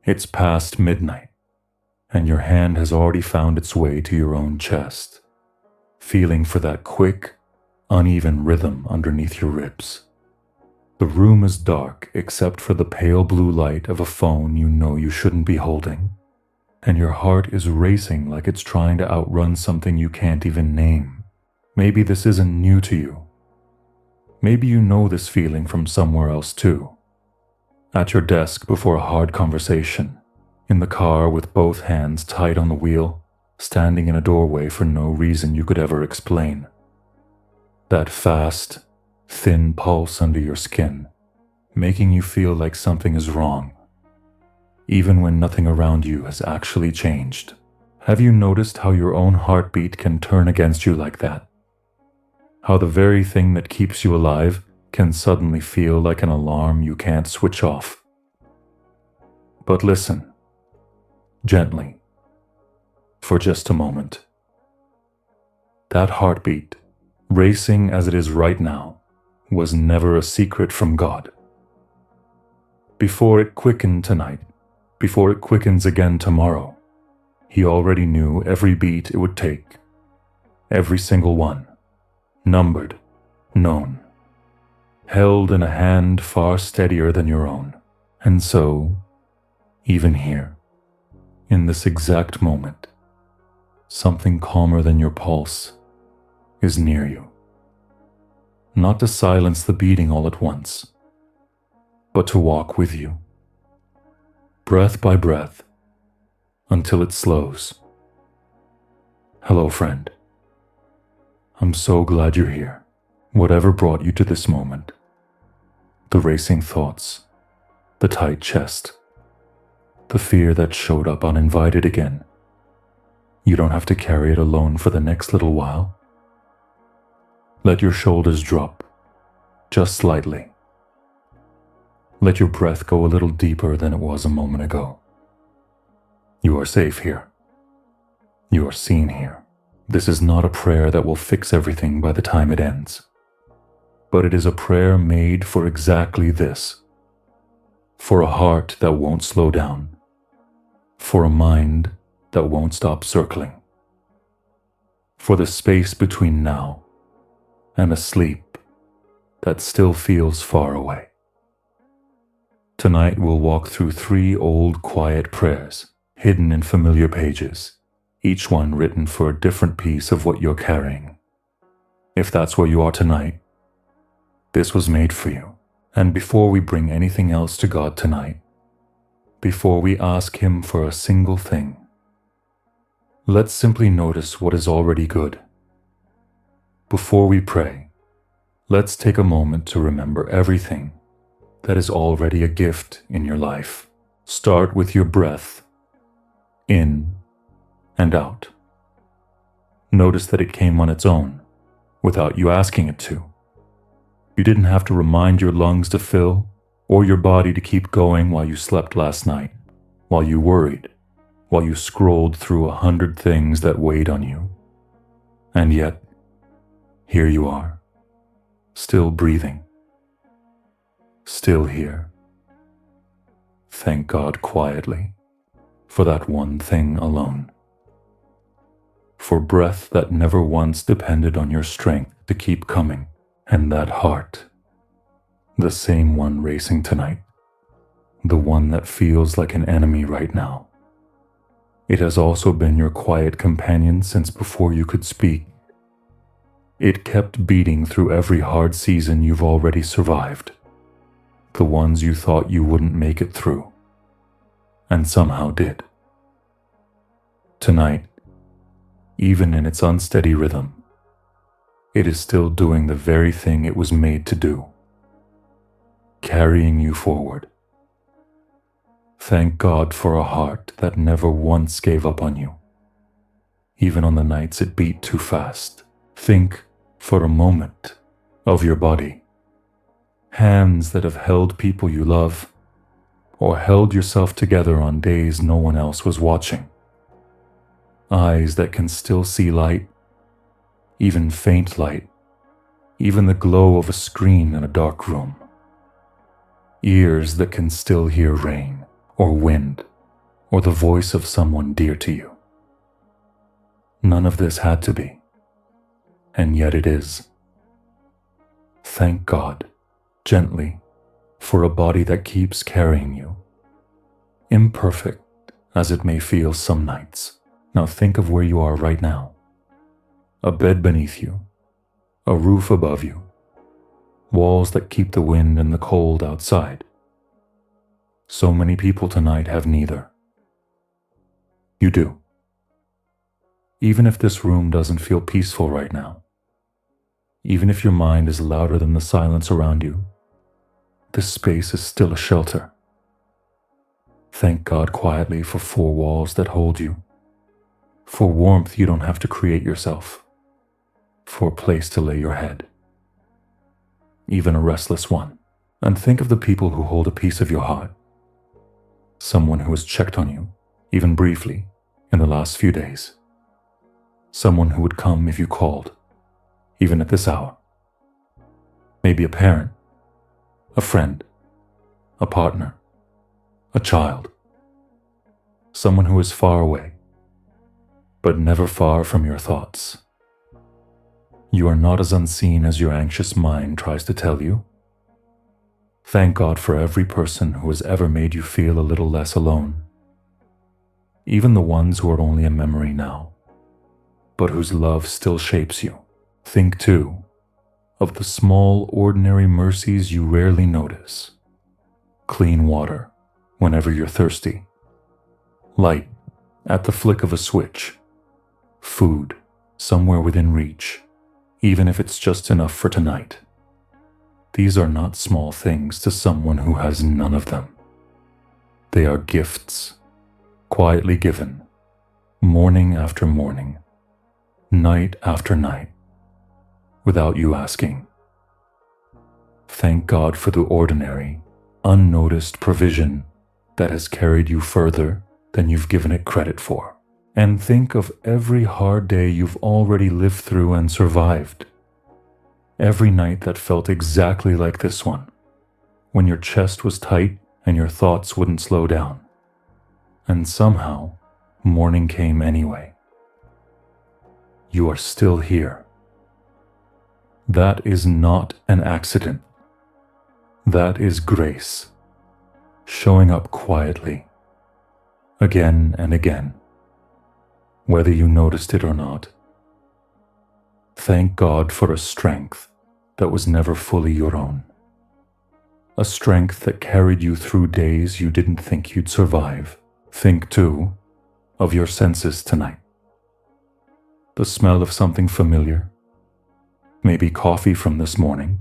It's past midnight, and your hand has already found its way to your own chest, feeling for that quick, uneven rhythm underneath your ribs. The room is dark except for the pale blue light of a phone you know you shouldn't be holding, and your heart is racing like it's trying to outrun something you can't even name. Maybe this isn't new to you. Maybe you know this feeling from somewhere else too. At your desk before a hard conversation, in the car with both hands tight on the wheel, standing in a doorway for no reason you could ever explain. That fast, thin pulse under your skin, making you feel like something is wrong, even when nothing around you has actually changed. Have you noticed how your own heartbeat can turn against you like that? How the very thing that keeps you alive can suddenly feel like an alarm you can't switch off. But listen, gently, for just a moment. That heartbeat, racing as it is right now, was never a secret from God. Before it quickened tonight, before it quickens again tomorrow, He already knew every beat it would take, every single one, numbered, known, held in a hand far steadier than your own. And so, even here, in this exact moment, something calmer than your pulse is near you. Not to silence the beating all at once, but to walk with you, breath by breath, until it slows. Hello, friend. I'm so glad you're here. Whatever brought you to this moment, the racing thoughts, the tight chest, the fear that showed up uninvited again, you don't have to carry it alone for the next little while. Let your shoulders drop, just slightly. Let your breath go a little deeper than it was a moment ago. You are safe here. You are seen here. This is not a prayer that will fix everything by the time it ends, but it is a prayer made for exactly this. For a heart that won't slow down. For a mind that won't stop circling. For the space between now and a sleep that still feels far away. Tonight we'll walk through 3 old quiet prayers hidden in familiar pages, each one written for a different piece of what you're carrying. If that's where you are tonight, this was made for you. And before we bring anything else to God tonight, before we ask Him for a single thing, let's simply notice what is already good. Before we pray, let's take a moment to remember everything that is already a gift in your life. Start with your breath, in and out. Notice that it came on its own, without you asking it to. You didn't have to remind your lungs to fill, or your body to keep going while you slept last night, while you worried, while you scrolled through 100 things that weighed on you. And yet, here you are, still breathing, still here. Thank God quietly for that one thing alone. For breath that never once depended on your strength to keep coming, and that heart, the same one racing tonight, the one that feels like an enemy right now. It has also been your quiet companion since before you could speak. It kept beating through every hard season you've already survived, the ones you thought you wouldn't make it through, and somehow did. Tonight, even in its unsteady rhythm, it is still doing the very thing it was made to do, carrying you forward. Thank God for a heart that never once gave up on you, even on the nights it beat too fast. Think, for a moment, of your body. Hands that have held people you love, or held yourself together on days no one else was watching. Eyes that can still see light, even faint light, even the glow of a screen in a dark room. Ears that can still hear rain or wind or the voice of someone dear to you. None of this had to be, and yet it is. Thank God, gently, for a body that keeps carrying you, imperfect as it may feel some nights. Now think of where you are right now. A bed beneath you, a roof above you, walls that keep the wind and the cold outside. So many people tonight have neither. You do. Even if this room doesn't feel peaceful right now, even if your mind is louder than the silence around you, this space is still a shelter. Thank God quietly for 4 walls that hold you, for warmth you don't have to create yourself, for a place to lay your head, even a restless one. And think of the people who hold a piece of your heart, someone who has checked on you, even briefly, in the last few days, someone who would come if you called, even at this hour. Maybe a parent, a friend, a partner, a child, someone who is far away, but never far from your thoughts. You are not as unseen as your anxious mind tries to tell you. Thank God for every person who has ever made you feel a little less alone, even the ones who are only a memory now, but whose love still shapes you. Think, too, of the small, ordinary mercies you rarely notice. Clean water whenever you're thirsty, light at the flick of a switch, food somewhere within reach, even if it's just enough for tonight. These are not small things to someone who has none of them. They are gifts, quietly given, morning after morning, night after night, without you asking. Thank God for the ordinary, unnoticed provision that has carried you further than you've given it credit for. And think of every hard day you've already lived through and survived. Every night that felt exactly like this one, when your chest was tight and your thoughts wouldn't slow down. And somehow, morning came anyway. You are still here. That is not an accident. That is grace, showing up quietly, again and again, whether you noticed it or not. Thank God for a strength that was never fully your own, a strength that carried you through days you didn't think you'd survive. Think, too, of your senses tonight. The smell of something familiar, maybe coffee from this morning,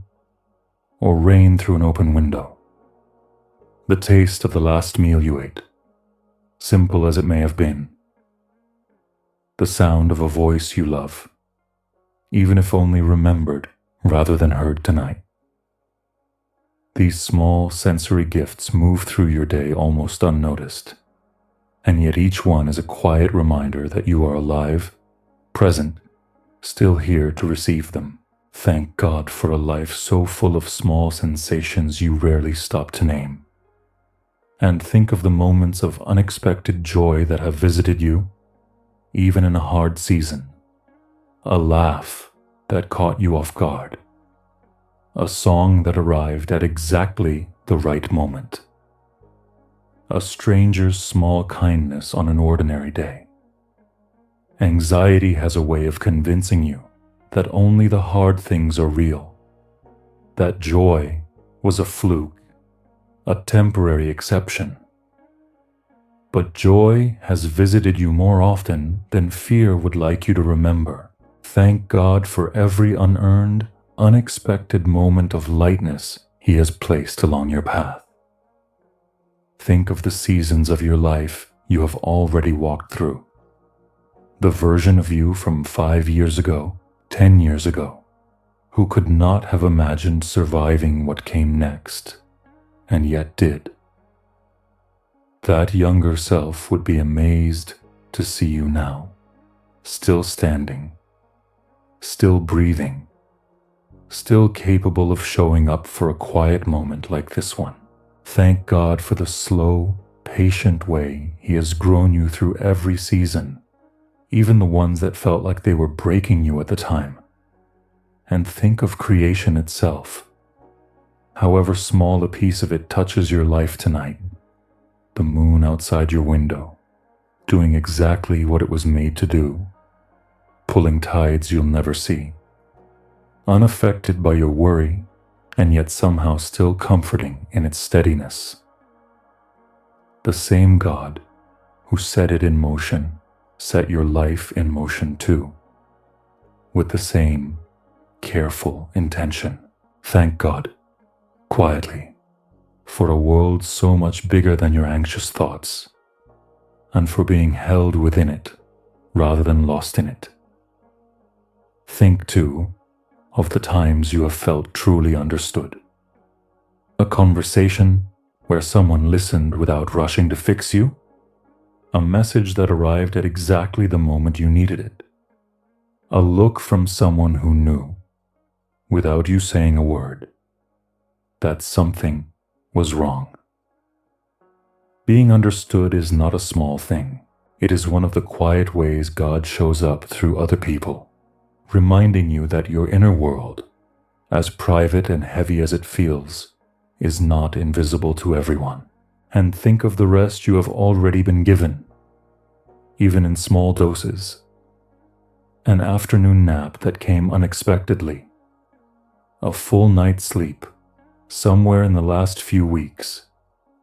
or rain through an open window. The taste of the last meal you ate, simple as it may have been. The sound of a voice you love, even if only remembered rather than heard tonight. These small sensory gifts move through your day almost unnoticed, and yet each one is a quiet reminder that you are alive, present, still here to receive them. Thank God for a life so full of small sensations you rarely stop to name. And think of the moments of unexpected joy that have visited you, even in a hard season. A laugh that caught you off guard. A song that arrived at exactly the right moment. A stranger's small kindness on an ordinary day. Anxiety has a way of convincing you that only the hard things are real, that joy was a fluke, a temporary exception. But joy has visited you more often than fear would like you to remember. Thank God for every unearned, unexpected moment of lightness He has placed along your path. Think of the seasons of your life you have already walked through. The version of you from 5 years ago, 10 years ago, who could not have imagined surviving what came next, and yet did. That younger self would be amazed to see you now, still standing, still breathing, still capable of showing up for a quiet moment like this one. Thank God for the slow, patient way He has grown you through every season, even the ones that felt like they were breaking you at the time. And think of creation itself. However small a piece of it touches your life tonight, the moon outside your window, doing exactly what it was made to do, pulling tides you'll never see, unaffected by your worry, and yet somehow still comforting in its steadiness. The same God who set it in motion set your life in motion too, with the same careful intention. Thank God, quietly, for a world so much bigger than your anxious thoughts, and for being held within it rather than lost in it. Think, too, of the times you have felt truly understood. A conversation where someone listened without rushing to fix you. A message that arrived at exactly the moment you needed it. A look from someone who knew, without you saying a word, that something was wrong. Being understood is not a small thing. It is one of the quiet ways God shows up through other people, reminding you that your inner world, as private and heavy as it feels, is not invisible to everyone. And think of the rest you have already been given, even in small doses. An afternoon nap that came unexpectedly, a full night's sleep somewhere in the last few weeks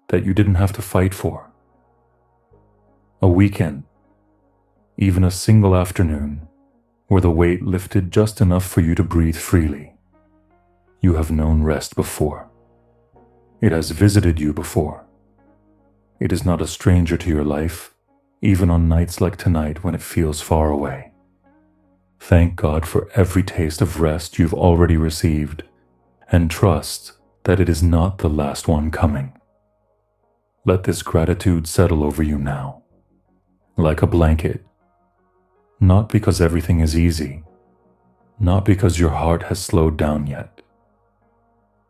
that you didn't have to fight for, a weekend, even a single afternoon where the weight lifted just enough for you to breathe freely. You have known rest before. It has visited you before. It is not a stranger to your life, even on nights like tonight when it feels far away. Thank God for every taste of rest you've already received, and trust that it is not the last one coming. Let this gratitude settle over you now, like a blanket, not because everything is easy, not because your heart has slowed down yet,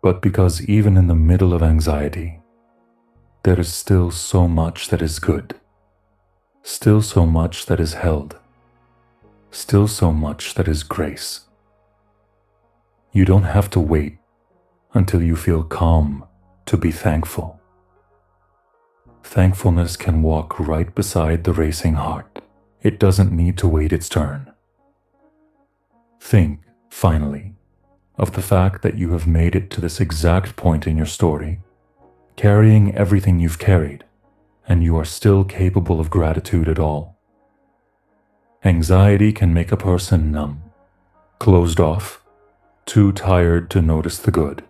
but because even in the middle of anxiety, there is still so much that is good, still so much that is held, still so much that is grace. You don't have to wait until you feel calm to be thankful. Thankfulness can walk right beside the racing heart. It doesn't need to wait its turn. Think, finally, of the fact that you have made it to this exact point in your story, carrying everything you've carried, and you are still capable of gratitude at all. Anxiety can make a person numb, closed off, too tired to notice the good.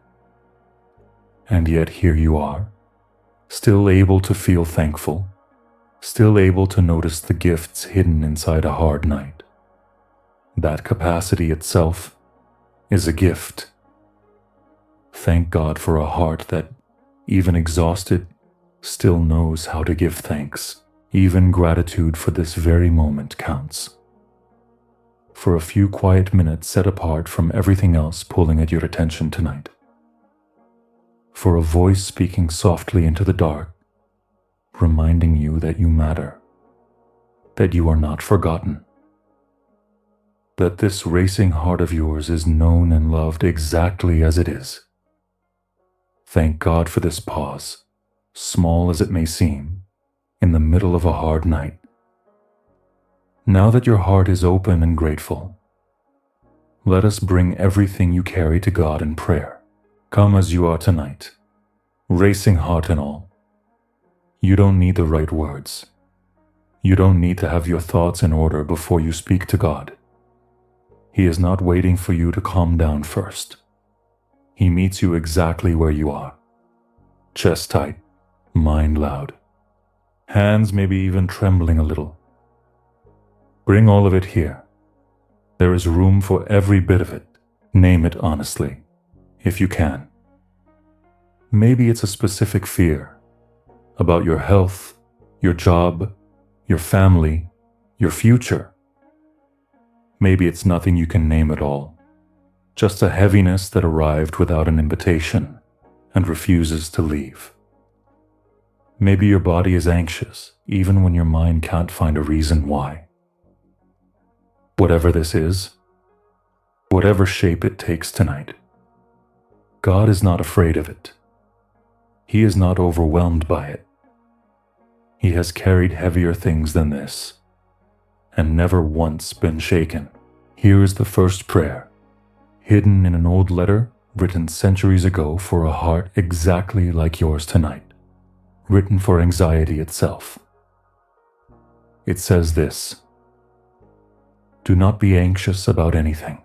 And yet here you are, still able to feel thankful, still able to notice the gifts hidden inside a hard night. That capacity itself is a gift. Thank God for a heart that, even exhausted, still knows how to give thanks. Even gratitude for this very moment counts. For a few quiet minutes set apart from everything else pulling at your attention tonight. For a voice speaking softly into the dark, reminding you that you matter, that you are not forgotten, that this racing heart of yours is known and loved exactly as it is. Thank God for this pause, small as it may seem, in the middle of a hard night. Now that your heart is open and grateful, let us bring everything you carry to God in prayer. Come as you are tonight, racing heart and all. You don't need the right words. You don't need to have your thoughts in order before you speak to God. He is not waiting for you to calm down first. He meets you exactly where you are. Chest tight, mind loud. Hands maybe even trembling a little. Bring all of it here. There is room for every bit of it. Name it honestly, if you can. Maybe it's a specific fear about your health, your job, your family, your future. Maybe it's nothing you can name at all. Just a heaviness that arrived without an invitation and refuses to leave. Maybe your body is anxious, even when your mind can't find a reason why. Whatever this is, whatever shape it takes tonight, God is not afraid of it. He is not overwhelmed by it. He has carried heavier things than this, and never once been shaken. Here is the first prayer, hidden in an old letter written centuries ago for a heart exactly like yours tonight, written for anxiety itself. It says this: do not be anxious about anything.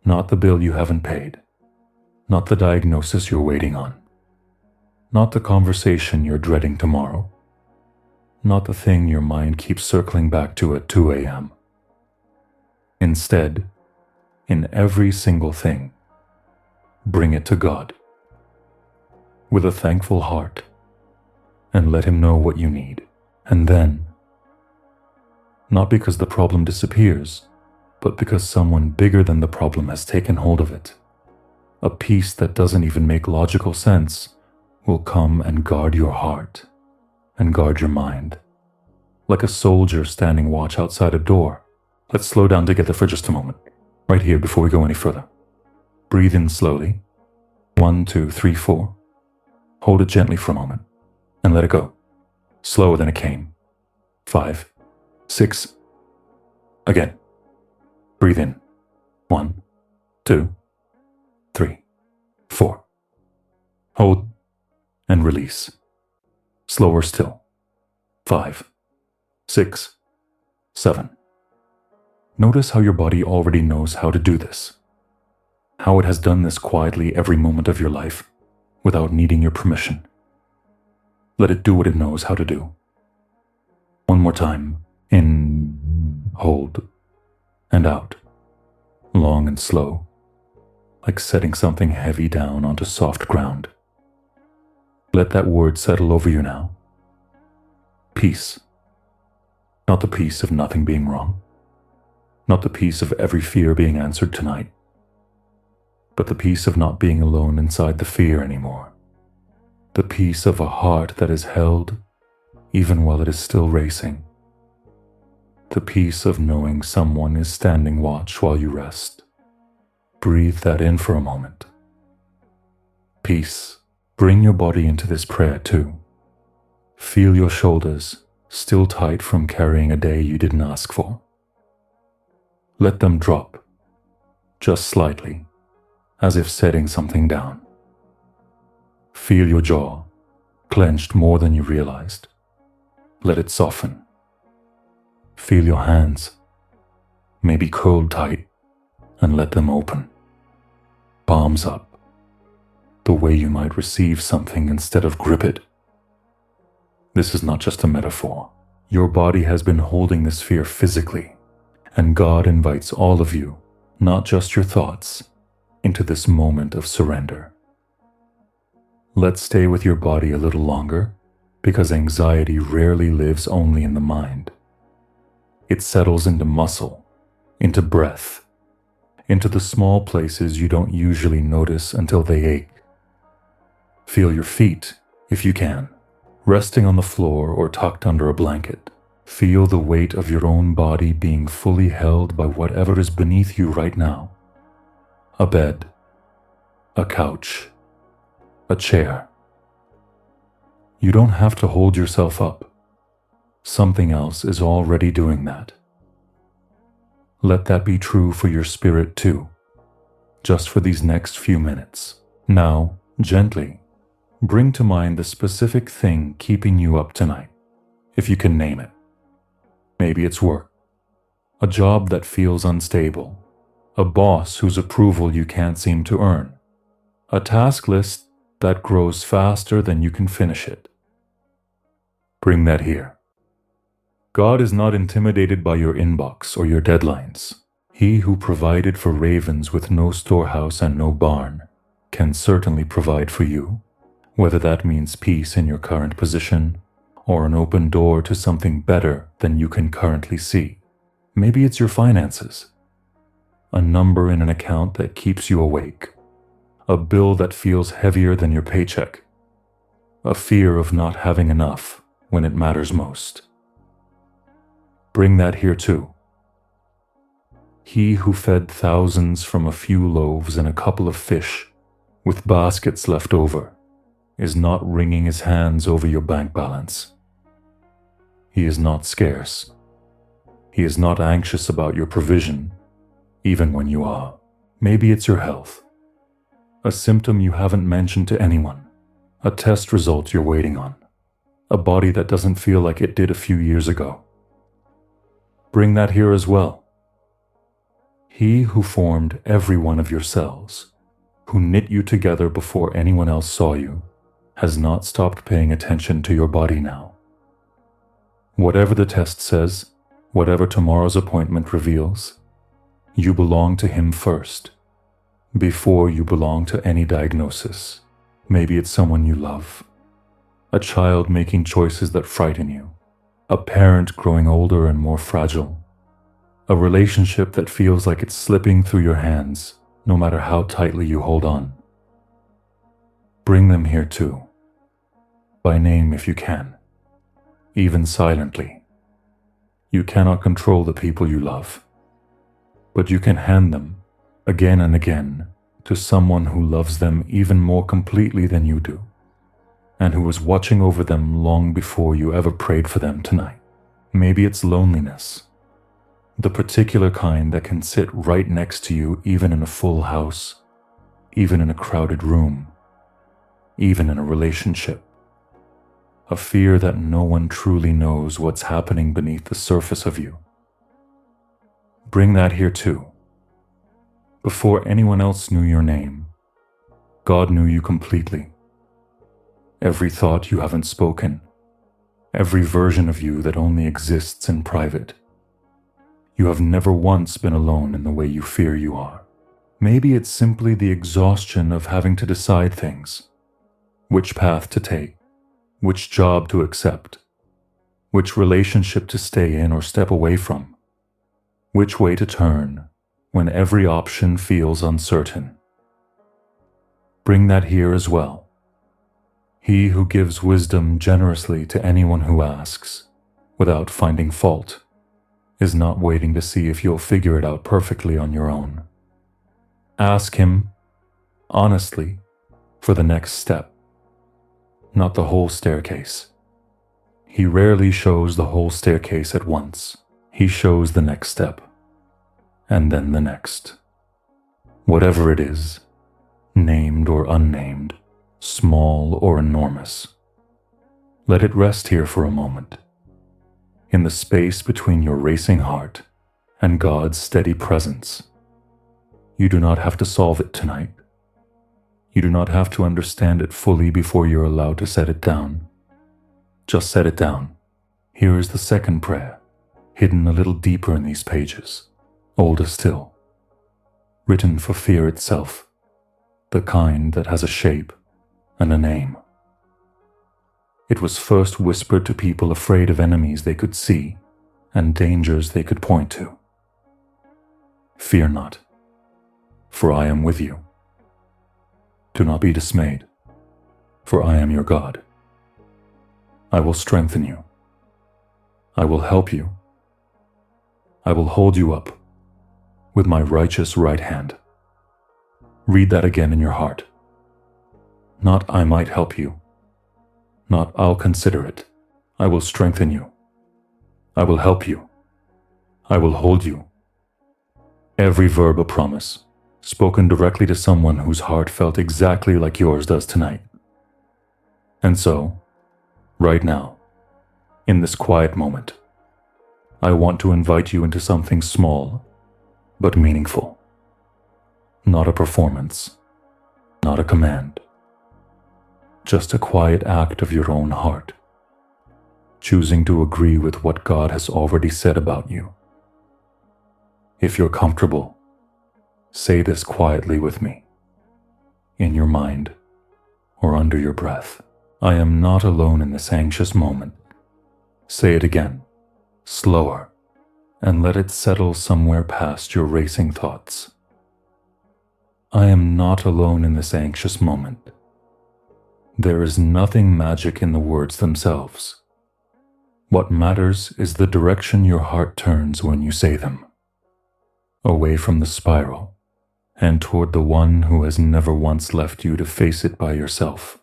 Not the bill you haven't paid, not the diagnosis you're waiting on, not the conversation you're dreading tomorrow, not the thing your mind keeps circling back to at 2 a.m. Instead, in every single thing, bring it to God with a thankful heart and let Him know what you need. And then, not because the problem disappears, but because someone bigger than the problem has taken hold of it, a peace that doesn't even make logical sense will come and guard your heart and guard your mind. Like a soldier standing watch outside a door. Let's slow down together for just a moment, right here before we go any further. Breathe in slowly. 1, 2, 3, 4. Hold it gently for a moment and let it go. Slower than it came. 5, 6. Again. Breathe in. 1, 2, 3, 4. Hold and release. Slower still. 5, 6, 7. Notice how your body already knows how to do this. How it has done this quietly every moment of your life without needing your permission. Let it do what it knows how to do. One more time. In, hold, and out. Long and slow, like setting something heavy down onto soft ground. Let that word settle over you now. Peace. Not the peace of nothing being wrong. Not the peace of every fear being answered tonight, but the peace of not being alone inside the fear anymore. The peace of a heart that is held even while it is still racing. The peace of knowing someone is standing watch while you rest. Breathe that in for a moment. Peace. Bring your body into this prayer too. Feel your shoulders still tight from carrying a day you didn't ask for. Let them drop, just slightly, as if setting something down. Feel your jaw, clenched more than you realized. Let it soften. Feel your hands, maybe curled tight, and let them open. Palms up, the way you might receive something instead of grip it. This is not just a metaphor. Your body has been holding this fear physically. And God invites all of you, not just your thoughts, into this moment of surrender. Let's stay with your body a little longer, because anxiety rarely lives only in the mind. It settles into muscle, into breath, into the small places you don't usually notice until they ache. Feel your feet, if you can, resting on the floor or tucked under a blanket. Feel the weight of your own body being fully held by whatever is beneath you right now. A bed, a couch, a chair. You don't have to hold yourself up. Something else is already doing that. Let that be true for your spirit too, just for these next few minutes. Now, gently, bring to mind the specific thing keeping you up tonight, if you can name it. Maybe it's work, a job that feels unstable, a boss whose approval you can't seem to earn, a task list that grows faster than you can finish it. Bring that here. God is not intimidated by your inbox or your deadlines. He who provided for ravens with no storehouse and no barn can certainly provide for you, whether that means peace in your current position or an open door to something better than you can currently see. Maybe it's your finances, a number in an account that keeps you awake, a bill that feels heavier than your paycheck, a fear of not having enough when it matters most. Bring that here too. He who fed thousands from a few loaves and a couple of fish with baskets left over is not wringing his hands over your bank balance. He is not scarce. He is not anxious about your provision, even when you are. Maybe it's your health, a symptom you haven't mentioned to anyone, a test result you're waiting on, a body that doesn't feel like it did a few years ago. Bring that here as well. He who formed every one of your cells, who knit you together before anyone else saw you, has not stopped paying attention to your body now. Whatever the test says, whatever tomorrow's appointment reveals, you belong to him first, before you belong to any diagnosis. Maybe it's someone you love, a child making choices that frighten you, a parent growing older and more fragile, a relationship that feels like it's slipping through your hands no matter how tightly you hold on. Bring them here too, by name if you can, even silently. You cannot control the people you love, but you can hand them, again and again, to someone who loves them even more completely than you do, and who was watching over them long before you ever prayed for them tonight. Maybe it's loneliness, the particular kind that can sit right next to you even in a full house, even in a crowded room, even in a relationship. A fear that no one truly knows what's happening beneath the surface of you. Bring that here too. Before anyone else knew your name, God knew you completely. Every thought you haven't spoken, every version of you that only exists in private. You have never once been alone in the way you fear you are. Maybe it's simply the exhaustion of having to decide things, which path to take, which job to accept, which relationship to stay in or step away from, which way to turn when every option feels uncertain. Bring that here as well. He who gives wisdom generously to anyone who asks, without finding fault, is not waiting to see if you'll figure it out perfectly on your own. Ask him, honestly, for the next step, not the whole staircase. He rarely shows the whole staircase at once. He shows the next step, and then the next. Whatever it is, named or unnamed, small or enormous. Let it rest here for a moment, in the space between your racing heart and God's steady presence. You do not have to solve it tonight. You do not have to understand it fully before you're allowed to set it down. Just set it down. Here is the second prayer, hidden a little deeper in these pages, older still, written for fear itself, the kind that has a shape and a name. It was first whispered to people afraid of enemies they could see and dangers they could point to. Fear not, for I am with you. Do not be dismayed, for I am your God. I will strengthen you. I will help you. I will hold you up with my righteous right hand. Read that again in your heart. Not I might help you. Not I'll consider it. I will strengthen you. I will help you. I will hold you. Every verb a promise, spoken directly to someone whose heart felt exactly like yours does tonight. And so, right now, in this quiet moment, I want to invite you into something small, but meaningful. Not a performance, not a command. Just a quiet act of your own heart, choosing to agree with what God has already said about you. If you're comfortable, say this quietly with me, in your mind or under your breath. I am not alone in this anxious moment. Say it again, slower, and let it settle somewhere past your racing thoughts. I am not alone in this anxious moment. There is nothing magic in the words themselves. What matters is the direction your heart turns when you say them. Away from the spiral, and toward the one who has never once left you to face it by yourself.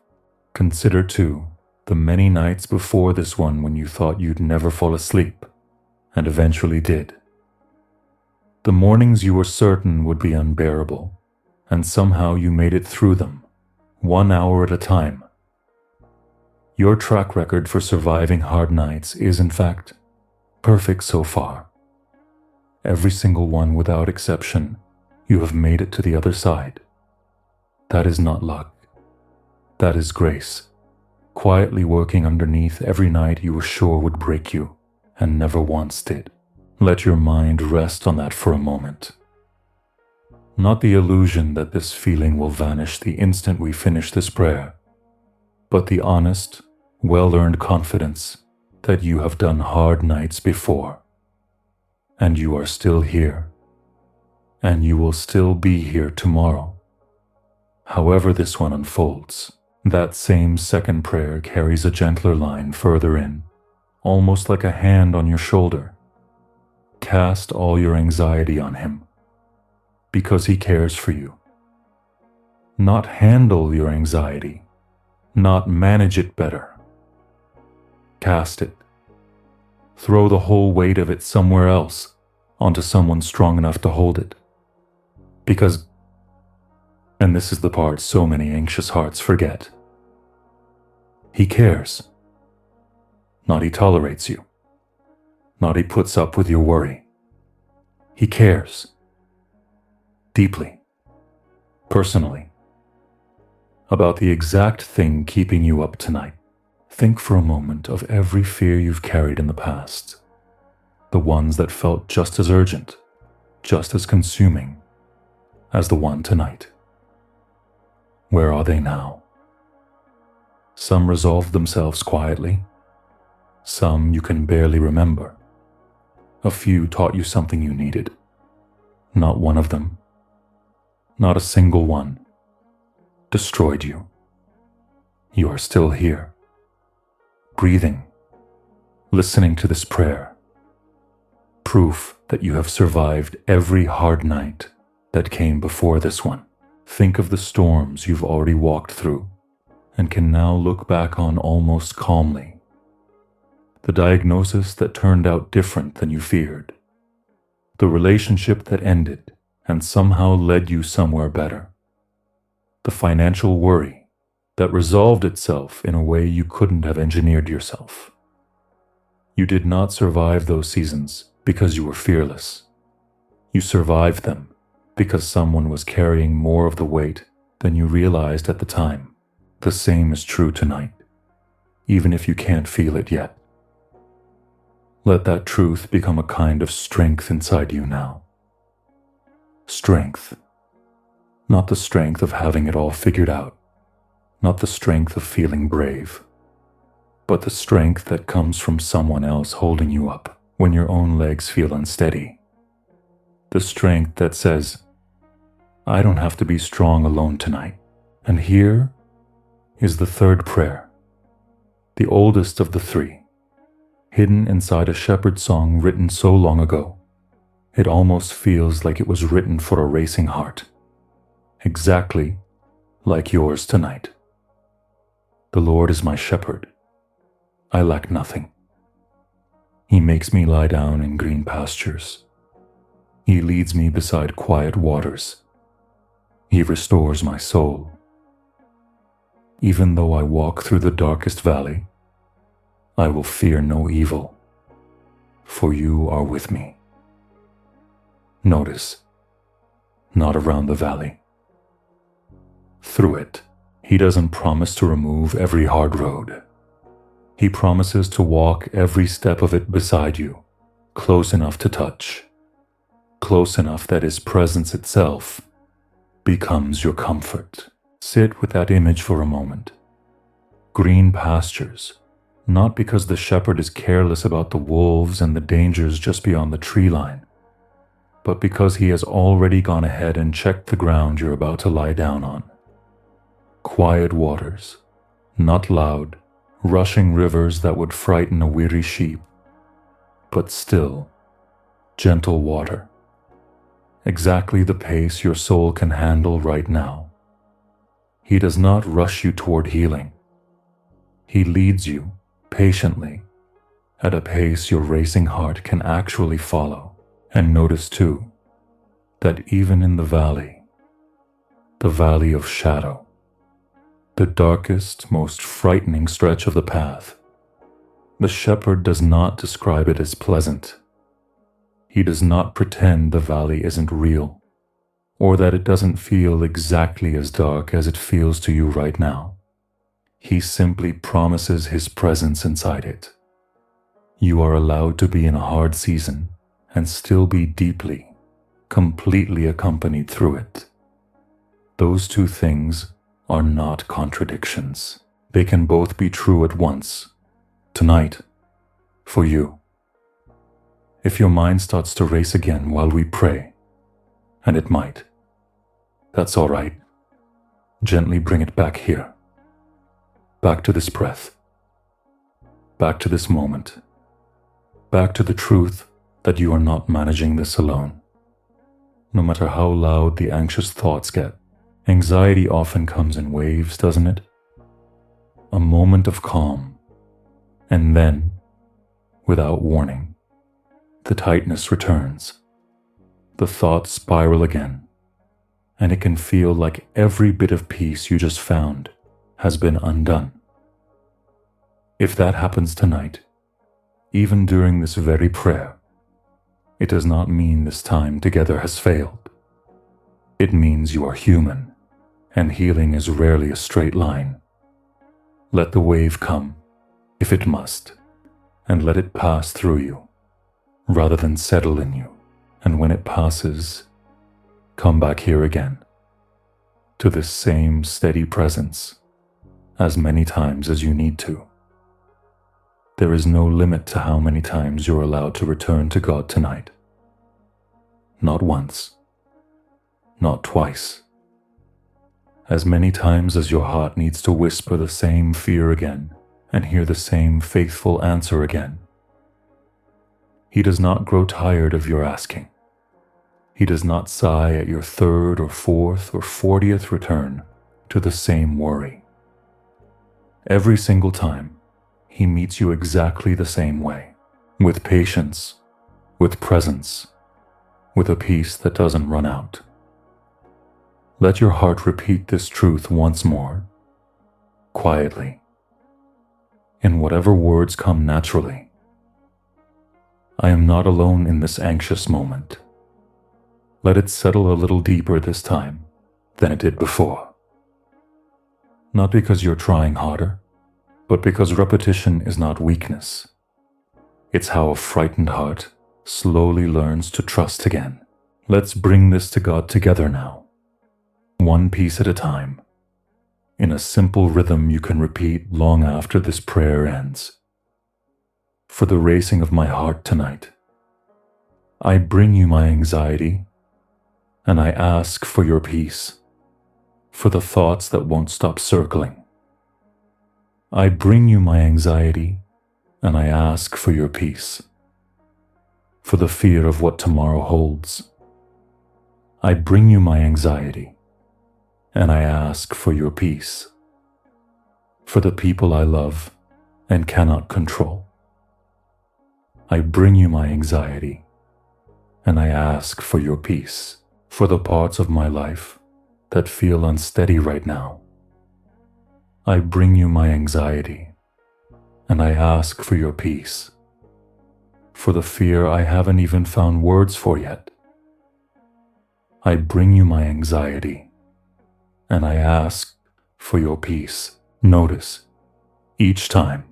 Consider, too, the many nights before this one when you thought you'd never fall asleep, and eventually did. The mornings you were certain would be unbearable, and somehow you made it through them, 1 hour at a time. Your track record for surviving hard nights is, in fact, perfect so far. Every single one without exception, you have made it to the other side. That is not luck. That is grace, quietly working underneath every night you were sure would break you, and never once did. Let your mind rest on that for a moment. Not the illusion that this feeling will vanish the instant we finish this prayer, but the honest, well-earned confidence that you have done hard nights before, and you are still here, and you will still be here tomorrow. However this one unfolds, that same second prayer carries a gentler line further in, almost like a hand on your shoulder. Cast all your anxiety on him, because he cares for you. Not handle your anxiety, not manage it better. Cast it. Throw the whole weight of it somewhere else, onto someone strong enough to hold it. Because, and this is the part so many anxious hearts forget, he cares. Not he tolerates you. Not he puts up with your worry. He cares. Deeply. Personally. About the exact thing keeping you up tonight. Think for a moment of every fear you've carried in the past. The ones that felt just as urgent, just as consuming, as the one tonight. Where are they now? Some resolved themselves quietly. Some you can barely remember. A few taught you something you needed. Not one of them, not a single one, destroyed you. You are still here, breathing, listening to this prayer. Proof that you have survived every hard night that came before this one. Think of the storms you've already walked through and can now look back on almost calmly. The diagnosis that turned out different than you feared. The relationship that ended and somehow led you somewhere better. The financial worry that resolved itself in a way you couldn't have engineered yourself. You did not survive those seasons because you were fearless. You survived them because someone was carrying more of the weight than you realized at the time. The same is true tonight, even if you can't feel it yet. Let that truth become a kind of strength inside you now. Strength. Not the strength of having it all figured out, not the strength of feeling brave, but the strength that comes from someone else holding you up when your own legs feel unsteady. The strength that says, I don't have to be strong alone tonight. And here is the third prayer, the oldest of the three. Hidden inside a shepherd song written so long ago, it almost feels like it was written for a racing heart, exactly like yours tonight. The Lord is my shepherd. I lack nothing. He makes me lie down in green pastures. He leads me beside quiet waters. He restores my soul. Even though I walk through the darkest valley, I will fear no evil, for you are with me. Notice, not around the valley. Through it, he doesn't promise to remove every hard road. He promises to walk every step of it beside you, close enough to touch, close enough that his presence itself becomes your comfort. Sit with that image for a moment. Green pastures. Not because the shepherd is careless about the wolves and the dangers just beyond the tree line, but because he has already gone ahead and checked the ground you're about to lie down on. Quiet waters, Not loud, rushing rivers that would frighten a weary sheep, but still, gentle water. Exactly the pace your soul can handle right now. He does not rush you toward healing. He leads you, patiently, at a pace your racing heart can actually follow. And notice too, that even in the valley of shadow, the darkest, most frightening stretch of the path, the shepherd does not describe it as pleasant. He does not pretend the valley isn't real, or that it doesn't feel exactly as dark as it feels to you right now. He simply promises his presence inside it. You are allowed to be in a hard season and still be deeply, completely accompanied through it. Those two things are not contradictions. They can both be true at once. Tonight, for you. If your mind starts to race again while we pray, and it might, that's all right. Gently bring it back here. Back to this breath. Back to this moment. Back to the truth that you are not managing this alone. No matter how loud the anxious thoughts get, anxiety often comes in waves, doesn't it? A moment of calm, and then, without warning, the tightness returns. The thoughts spiral again, and it can feel like every bit of peace you just found has been undone. If that happens tonight, even during this very prayer, it does not mean this time together has failed. It means you are human, and healing is rarely a straight line. Let the wave come, if it must, and let it pass through you, rather than settle in you. And when it passes, come back here again, to this same steady presence, as many times as you need to. There is no limit to how many times you're allowed to return to God tonight. Not once, not twice. As many times as your heart needs to whisper the same fear again and hear the same faithful answer again. He does not grow tired of your asking. He does not sigh at your third or fourth or 40th return to the same worry. Every single time, he meets you exactly the same way, with patience, with presence, with a peace that doesn't run out. Let your heart repeat this truth once more, quietly, in whatever words come naturally. I am not alone in this anxious moment. Let it settle a little deeper this time than it did before. Not because you're trying harder, but because repetition is not weakness. It's how a frightened heart slowly learns to trust again. Let's bring this to God together now, one piece at a time, in a simple rhythm you can repeat long after this prayer ends. For the racing of my heart tonight, I bring you my anxiety, and I ask for your peace, for the thoughts that won't stop circling. I bring you my anxiety, and I ask for your peace, for the fear of what tomorrow holds. I bring you my anxiety, and I ask for your peace, for the people I love and cannot control. I bring you my anxiety, and I ask for your peace, for the parts of my life that feel unsteady right now. I bring you my anxiety, and I ask for your peace, for the fear I haven't even found words for yet. I bring you my anxiety, and I ask for your peace. Notice, each time,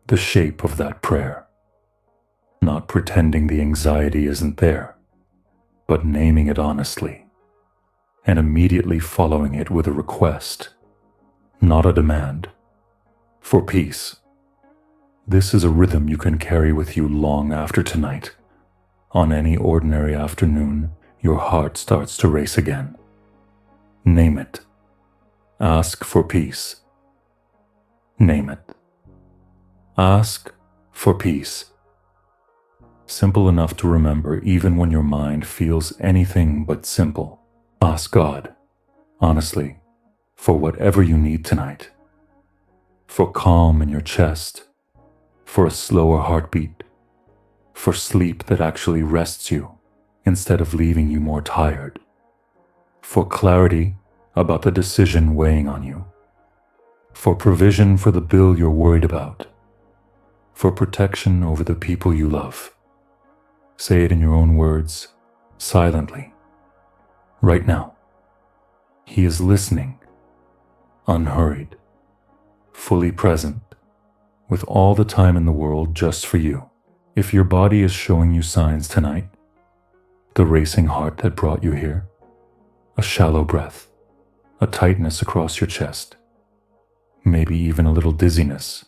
the shape of that prayer. Not pretending the anxiety isn't there, but naming it honestly, and immediately following it with a request, not a demand, for peace. This is a rhythm you can carry with you long after tonight. On any ordinary afternoon, your heart starts to race again. Name it. Ask for peace. Name it. Ask for peace. Simple enough to remember even when your mind feels anything but simple. Ask God, honestly, for whatever you need tonight. For calm in your chest, for a slower heartbeat, for sleep that actually rests you instead of leaving you more tired, for clarity about the decision weighing on you, for provision for the bill you're worried about, for protection over the people you love. Say it in your own words, silently, right now. He is listening, unhurried, fully present, with all the time in the world just for you. If your body is showing you signs tonight, the racing heart that brought you here, a shallow breath, a tightness across your chest, maybe even a little dizziness,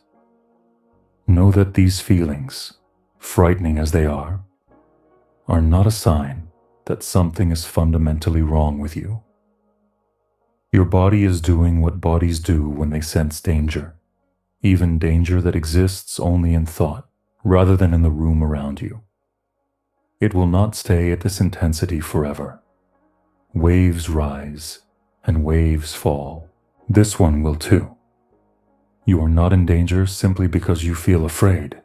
know that these feelings, frightening as they are not a sign that something is fundamentally wrong with you. Your body is doing what bodies do when they sense danger, even danger that exists only in thought rather than in the room around you. It will not stay at this intensity forever. Waves rise and waves fall. This one will too. You are not in danger simply because you feel afraid.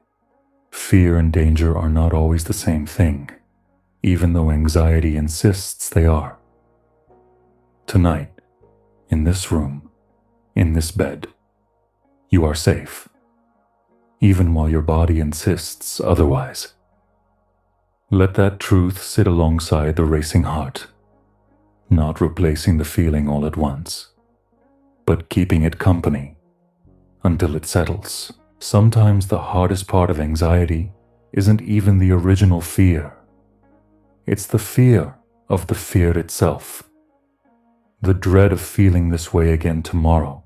Fear and danger are not always the same thing, even though anxiety insists they are. Tonight, in this room, in this bed, you are safe, even while your body insists otherwise. Let that truth sit alongside the racing heart, not replacing the feeling all at once, but keeping it company until it settles. Sometimes the hardest part of anxiety isn't even the original fear. It's the fear of the fear itself. The dread of feeling this way again tomorrow.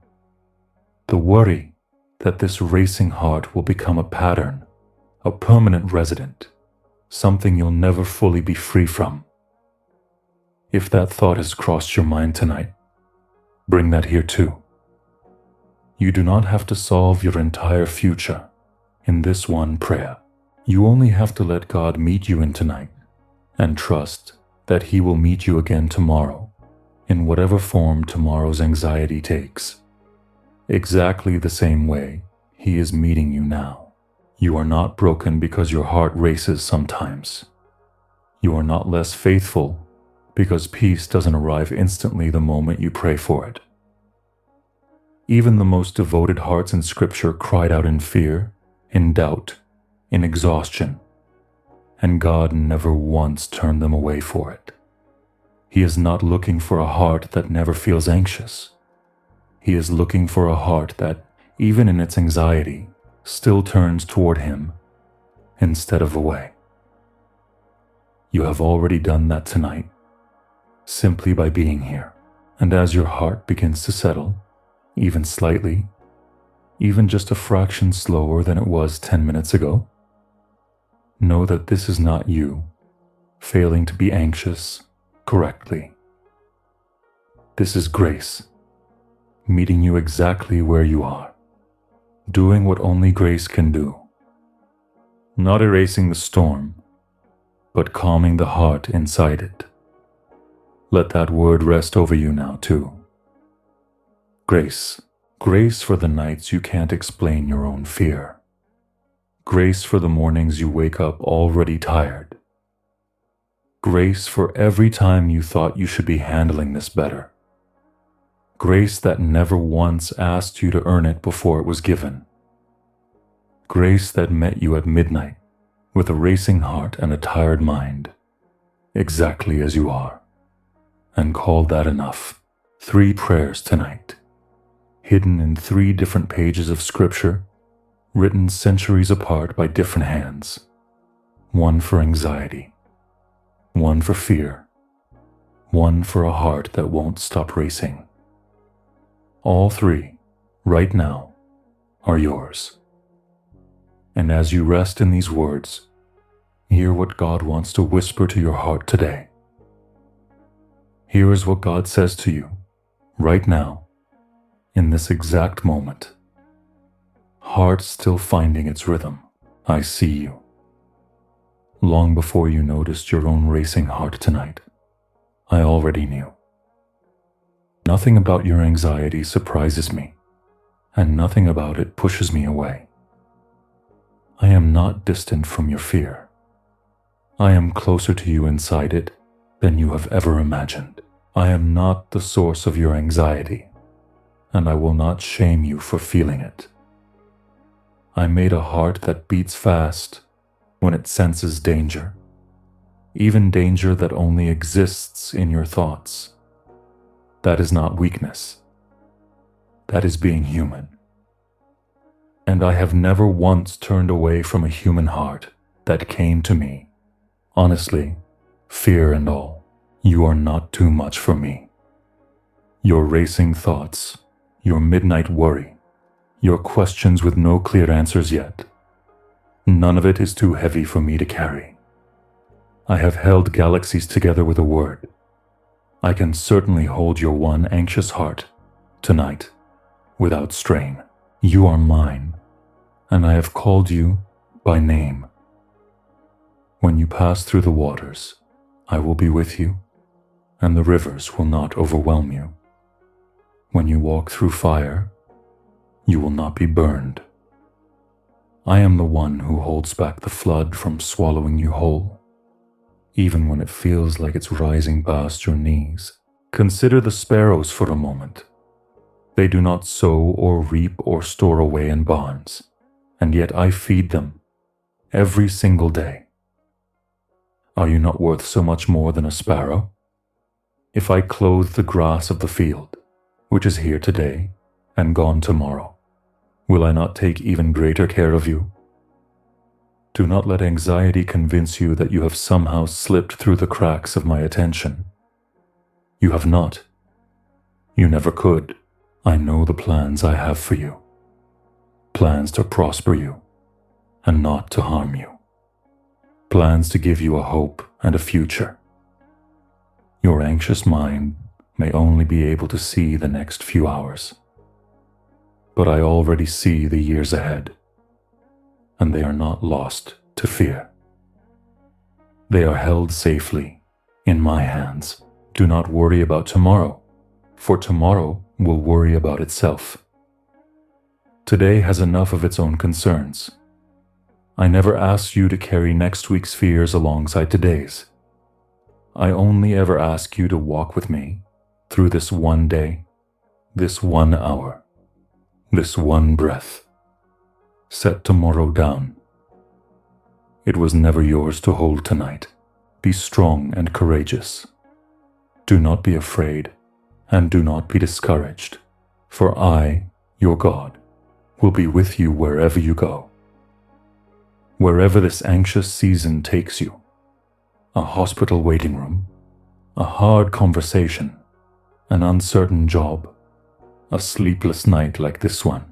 The worry that this racing heart will become a pattern, a permanent resident, something you'll never fully be free from. If that thought has crossed your mind tonight, bring that here too. You do not have to solve your entire future in this one prayer. You only have to let God meet you in tonight and trust that He will meet you again tomorrow in whatever form tomorrow's anxiety takes. Exactly the same way He is meeting you now. You are not broken because your heart races sometimes. You are not less faithful because peace doesn't arrive instantly the moment you pray for it. Even the most devoted hearts in Scripture cried out in fear, in doubt, in exhaustion, and God never once turned them away for it. He is not looking for a heart that never feels anxious. He is looking for a heart that, even in its anxiety, still turns toward Him instead of away. You have already done that tonight, simply by being here. And as your heart begins to settle, even slightly, even just a fraction slower than it was 10 minutes ago, know that this is not you failing to be anxious correctly. This is grace, meeting you exactly where you are, doing what only grace can do. Not erasing the storm, but calming the heart inside it. Let that word rest over you now too. Grace. Grace for the nights you can't explain your own fear. Grace for the mornings you wake up already tired. Grace for every time you thought you should be handling this better. Grace that never once asked you to earn it before it was given. Grace that met you at midnight with a racing heart and a tired mind, exactly as you are, and called that enough. 3 prayers tonight, hidden in 3 different pages of Scripture, written centuries apart by different hands. 1 for anxiety, 1 for fear, 1 for a heart that won't stop racing. All 3, right now, are yours. And as you rest in these words, hear what God wants to whisper to your heart today. Here is what God says to you, right now, in this exact moment. heart still finding its rhythm. I see you. Long before you noticed your own racing heart tonight, I already knew. Nothing about your anxiety surprises me, and nothing about it pushes me away. I am not distant from your fear. I am closer to you inside it than you have ever imagined. I am not the source of your anxiety, and I will not shame you for feeling it. I made a heart that beats fast when it senses danger, even danger that only exists in your thoughts. That is not weakness. That is being human. And I have never once turned away from a human heart that came to me. Honestly, fear and all, you are not too much for me. Your racing thoughts, your midnight worry, your questions with no clear answers yet, none of it is too heavy for me to carry. I have held galaxies together with a word. I can certainly hold your one anxious heart tonight without strain. You are mine, and I have called you by name. When you pass through the waters, I will be with you, and the rivers will not overwhelm you. When you walk through fire, you will not be burned. I am the one who holds back the flood from swallowing you whole, even when it feels like it's rising past your knees. Consider the sparrows for a moment. They do not sow or reap or store away in barns, and yet I feed them every single day. Are you not worth so much more than a sparrow? If I clothe the grass of the field, which is here today and gone tomorrow, will I not take even greater care of you? Do not let anxiety convince you that you have somehow slipped through the cracks of my attention. You have not. You never could. I know the plans I have for you. Plans to prosper you and not to harm you. Plans to give you a hope and a future. Your anxious mind may only be able to see the next few hours, but I already see the years ahead, and they are not lost to fear. They are held safely in my hands. Do not worry about tomorrow, for tomorrow will worry about itself. Today has enough of its own concerns. I never asked you to carry next week's fears alongside today's. I only ever ask you to walk with me through this one day, this 1 hour, this one breath. Set tomorrow down. It was never yours to hold tonight. Be strong and courageous. Do not be afraid, and do not be discouraged, for I, your God, will be with you wherever you go. Wherever this anxious season takes you, a hospital waiting room, a hard conversation, an uncertain job, a sleepless night like this one.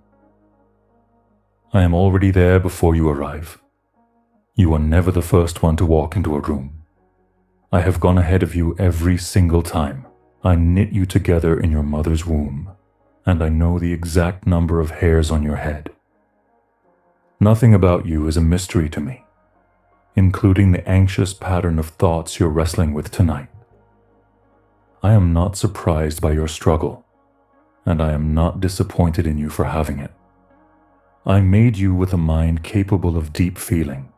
I am already there before you arrive. You are never the first one to walk into a room. I have gone ahead of you every single time. I knit you together in your mother's womb, and I know the exact number of hairs on your head. Nothing about you is a mystery to me, including the anxious pattern of thoughts you're wrestling with tonight. I am not surprised by your struggle, and I am not disappointed in you for having it. I made you with a mind capable of deep feeling,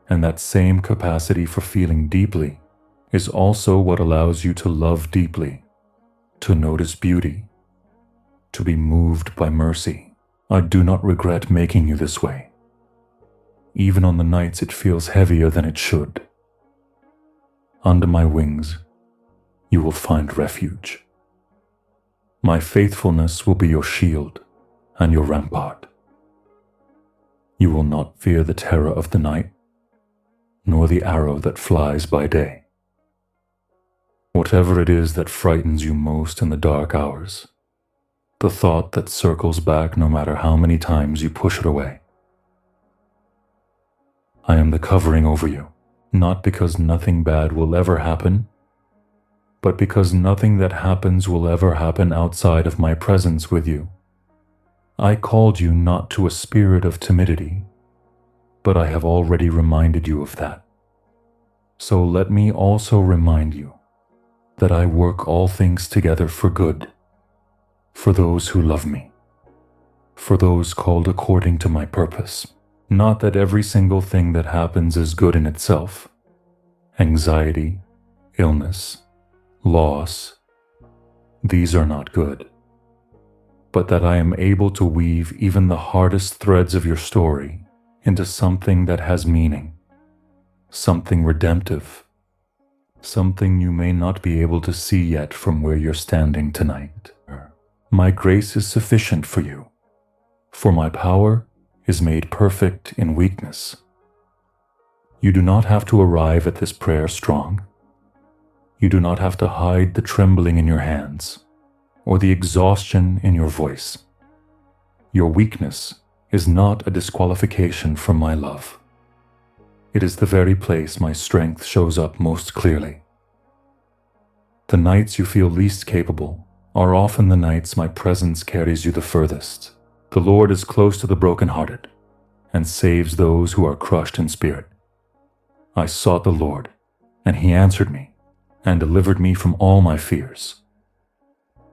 and that same capacity for feeling deeply is also what allows you to love deeply, to notice beauty, to be moved by mercy. I do not regret making you this way. Even on the nights it feels heavier than it should. Under my wings, you will find refuge. My faithfulness will be your shield and your rampart. You will not fear the terror of the night, nor the arrow that flies by day. Whatever it is that frightens you most in the dark hours, the thought that circles back no matter how many times you push it away. I am the covering over you, not because nothing bad will ever happen, but because nothing that happens will ever happen outside of my presence with you. I called you not to a spirit of timidity, but I have already reminded you of that. So let me also remind you that I work all things together for good, for those who love me, for those called according to my purpose. Not that every single thing that happens is good in itself. Anxiety, illness, loss, these are not good. But that I am able to weave even the hardest threads of your story into something that has meaning, something redemptive, something you may not be able to see yet from where you're standing tonight. My grace is sufficient for you, for my power is made perfect in weakness. You do not have to arrive at this prayer strong. You do not have to hide the trembling in your hands or the exhaustion in your voice. Your weakness is not a disqualification from my love. It is the very place my strength shows up most clearly. The nights you feel least capable are often the nights my presence carries you the furthest. The Lord is close to the brokenhearted and saves those who are crushed in spirit. I sought the Lord, and He answered me and delivered me from all my fears.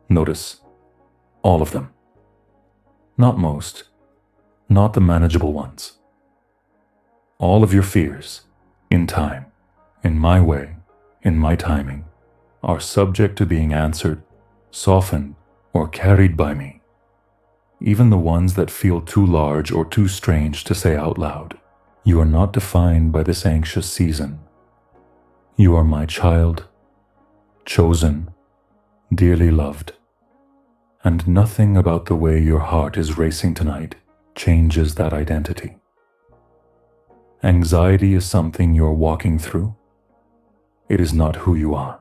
Notice, all of them. Not most, not the manageable ones. All of your fears, in time, in my way, in my timing, are subject to being answered, softened, or carried by me. Even the ones that feel too large or too strange to say out loud. You are not defined by this anxious season. You are my child, chosen, dearly loved, and nothing about the way your heart is racing tonight changes that identity. Anxiety is something you're walking through. It is not who you are.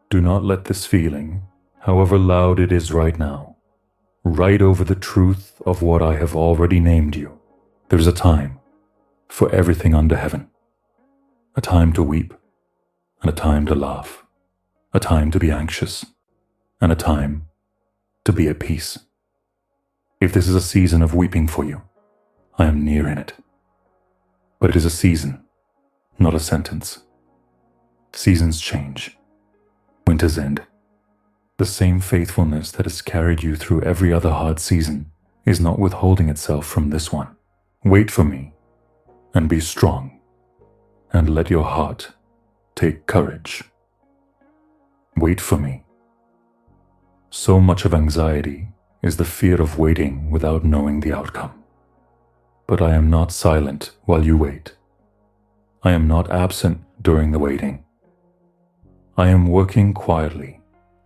Do not let this feeling, however loud it is right now, write over the truth of what I have already named you. There's a time for everything under heaven. A time to weep, and a time to laugh. A time to be anxious, and a time to be at peace. If this is a season of weeping for you, I am near in it. But it is a season, not a sentence. Seasons change. Winters end. The same faithfulness that has carried you through every other hard season is not withholding itself from this one. Wait for me, and be strong, and let your heart take courage. Wait for me. So much of anxiety is the fear of waiting without knowing the outcome. But I am not silent while you wait. I am not absent during the waiting. I am working quietly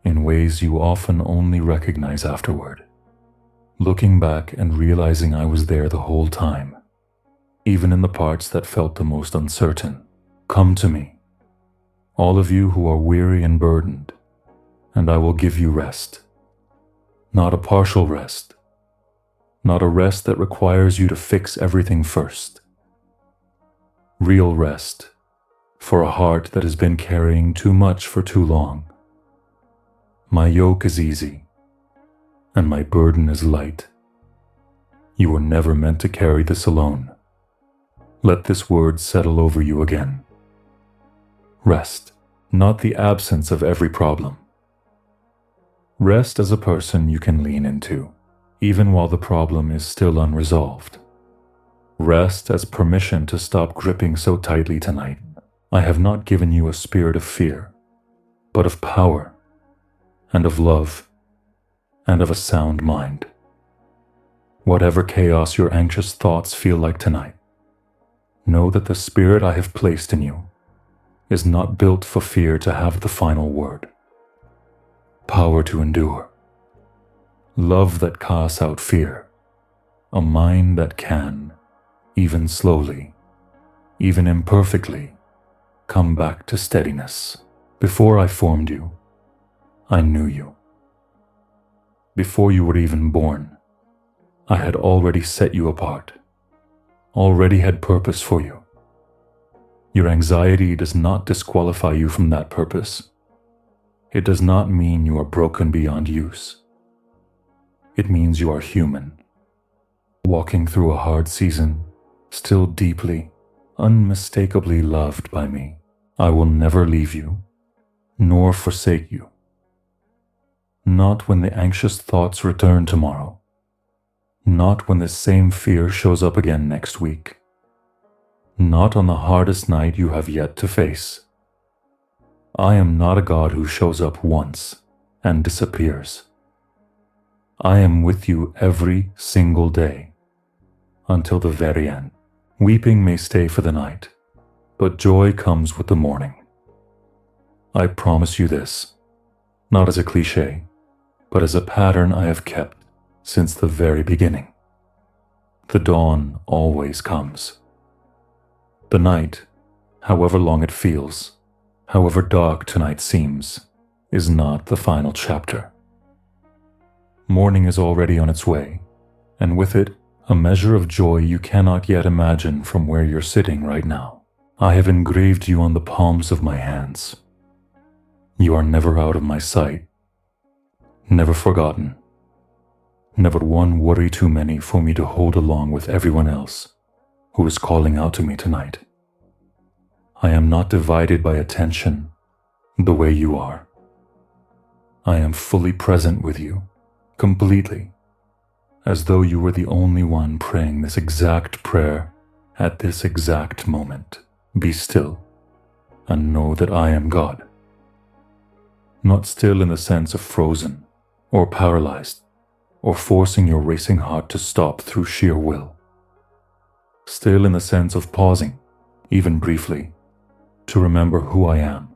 in ways you often only recognize afterward. Looking back and realizing I was there the whole time, even in the parts that felt the most uncertain. Come to me, all of you who are weary and burdened, and I will give you rest. Not a partial rest, not a rest that requires you to fix everything first. Real rest for a heart that has been carrying too much for too long. My yoke is easy, and my burden is light. You were never meant to carry this alone. Let this word settle over you again. Rest, not the absence of every problem. Rest as a person you can lean into, even while the problem is still unresolved. Rest as permission to stop gripping so tightly tonight. I have not given you a spirit of fear, but of power, and of love, and of a sound mind. Whatever chaos your anxious thoughts feel like tonight, know that the spirit I have placed in you is not built for fear to have the final word. Power to endure, love that casts out fear, a mind that can, even slowly, even imperfectly, come back to steadiness. Before I formed you, I knew you. Before you were even born, I had already set you apart, already had purpose for you. Your anxiety does not disqualify you from that purpose. It does not mean you are broken beyond use. It means you are human, walking through a hard season, still deeply, unmistakably loved by me. I will never leave you, nor forsake you. Not when the anxious thoughts return tomorrow. Not when the same fear shows up again next week. Not on the hardest night you have yet to face. I am not a God who shows up once and disappears. I am with you every single day, until the very end. Weeping may stay for the night, but joy comes with the morning. I promise you this, not as a cliche, but as a pattern I have kept since the very beginning. The dawn always comes. The night, however long it feels, however dark tonight seems, is not the final chapter. Morning is already on its way, and with it, a measure of joy you cannot yet imagine from where you're sitting right now. I have engraved you on the palms of my hands. You are never out of my sight, never forgotten, never one worry too many for me to hold along with everyone else who is calling out to me tonight. I am not divided by attention the way you are. I am fully present with you, completely, as though you were the only one praying this exact prayer at this exact moment. Be still and know that I am God. Not still in the sense of frozen or paralyzed or forcing your racing heart to stop through sheer will. Still in the sense of pausing, even briefly, to remember who I am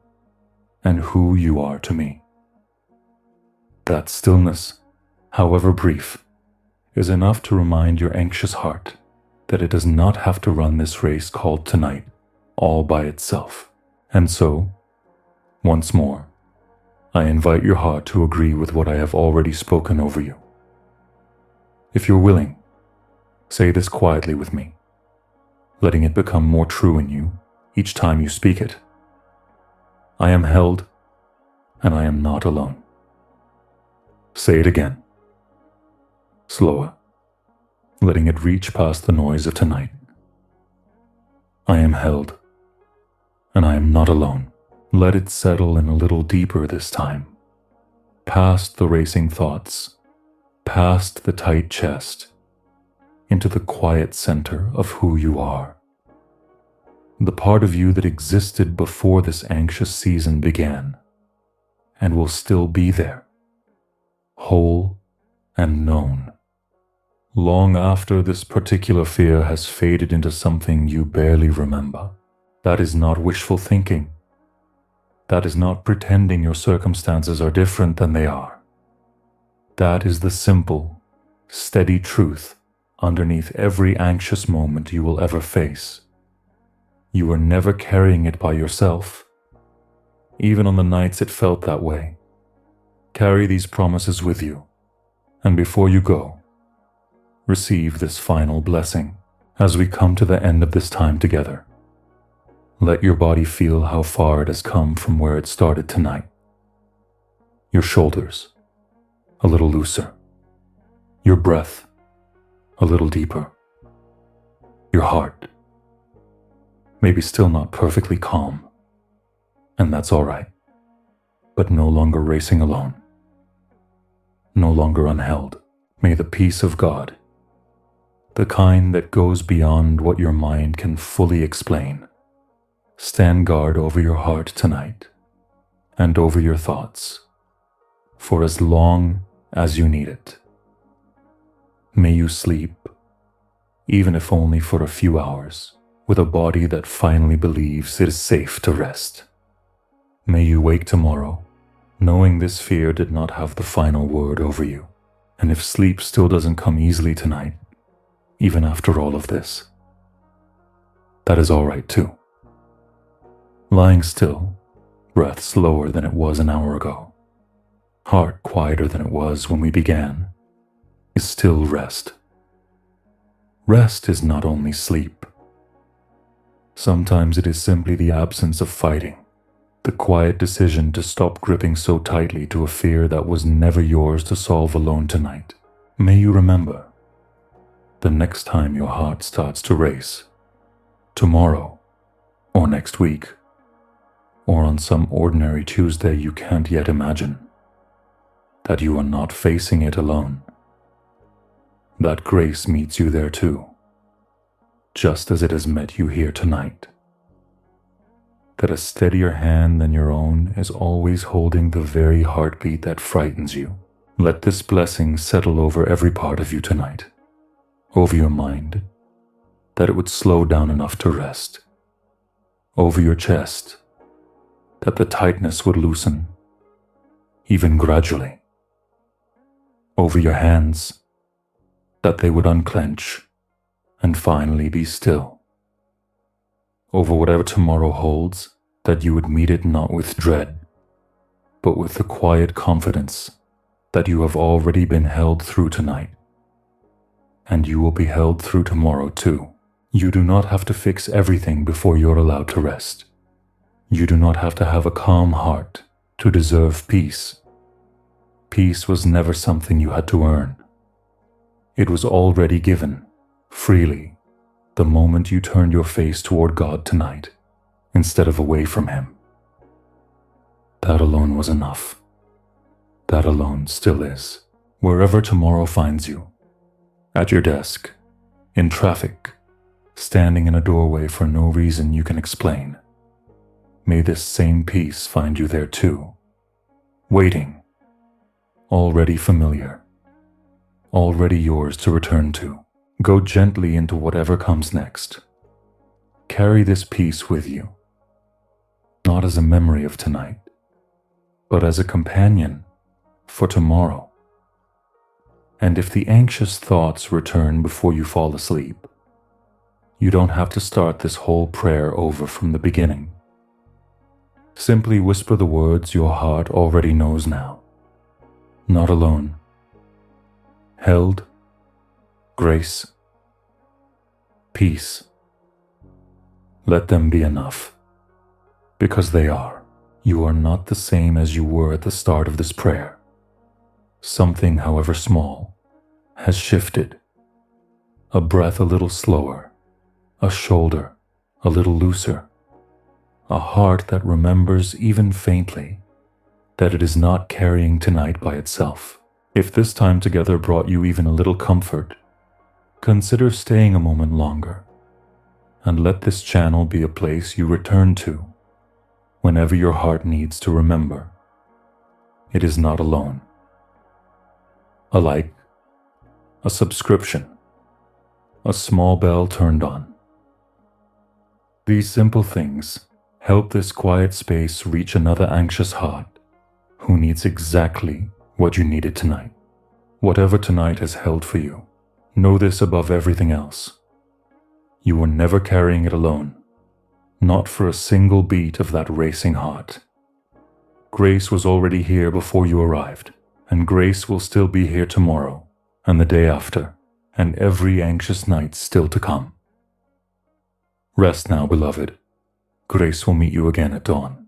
and who you are to me. That stillness, however brief, is enough to remind your anxious heart that it does not have to run this race called tonight all by itself. And so, once more, I invite your heart to agree with what I have already spoken over you. If you're willing, say this quietly with me, letting it become more true in you each time you speak it. I am held, and I am not alone. Say it again, slower, letting it reach past the noise of tonight. I am held, and I am not alone. Let it settle in a little deeper this time, past the racing thoughts, past the tight chest, into the quiet center of who you are. The part of you that existed before this anxious season began, and will still be there, whole and known, long after this particular fear has faded into something you barely remember. That is not wishful thinking. That is not pretending your circumstances are different than they are. That is the simple, steady truth underneath every anxious moment you will ever face. You are never carrying it by yourself, even on the nights it felt that way. Carry these promises with you, and before you go, receive this final blessing as we come to the end of this time together. Let your body feel how far it has come from where it started tonight. Your shoulders, a little looser. Your breath, a little deeper. Your heart, maybe still not perfectly calm, and that's all right, but no longer racing alone, no longer unheld. May the peace of God, the kind that goes beyond what your mind can fully explain, stand guard over your heart tonight and over your thoughts for as long as you need it. May you sleep, even if only for a few hours, with a body that finally believes it is safe to rest. May you wake tomorrow knowing this fear did not have the final word over you. And if sleep still doesn't come easily tonight, even after all of this, that is all right too. Lying still, breath slower than it was an hour ago, heart quieter than it was when we began, is still rest. Rest is not only sleep. Sometimes it is simply the absence of fighting, the quiet decision to stop gripping so tightly to a fear that was never yours to solve alone tonight. May you remember, the next time your heart starts to race, tomorrow, or next week, or on some ordinary Tuesday you can't yet imagine, that you are not facing it alone. That grace meets you there too, just as it has met you here tonight. That a steadier hand than your own is always holding the very heartbeat that frightens you. Let this blessing settle over every part of you tonight, over your mind, that it would slow down enough to rest, over your chest, that the tightness would loosen, even gradually, over your hands, that they would unclench and finally be still, over whatever tomorrow holds, that you would meet it not with dread, but with the quiet confidence that you have already been held through tonight, and you will be held through tomorrow too. You do not have to fix everything before you're allowed to rest. You do not have to have a calm heart to deserve peace. Peace was never something you had to earn. It was already given, freely, the moment you turned your face toward God tonight, instead of away from Him. That alone was enough. That alone still is. Wherever tomorrow finds you, at your desk, in traffic, standing in a doorway for no reason you can explain, may this same peace find you there too, waiting, already familiar, already yours to return to. Go gently into whatever comes next. Carry this peace with you, not as a memory of tonight, but as a companion for tomorrow. And if the anxious thoughts return before you fall asleep, you don't have to start this whole prayer over from the beginning. Simply whisper the words your heart already knows now. Not alone. Held. Grace. Peace. Let them be enough. Because they are. You are not the same as you were at the start of this prayer. Something, however small, has shifted. A breath a little slower, a shoulder a little looser, a heart that remembers even faintly that it is not carrying tonight by itself. If this time together brought you even a little comfort, consider staying a moment longer, and let this channel be a place you return to whenever your heart needs to remember it is not alone. A like, a subscription, a small bell turned on. These simple things help this quiet space reach another anxious heart who needs exactly what you needed tonight. Whatever tonight has held for you, know this above everything else. You were never carrying it alone, not for a single beat of that racing heart. Grace was already here before you arrived, and grace will still be here tomorrow, and the day after, and every anxious night still to come. Rest now, beloved. Grace will meet you again at dawn.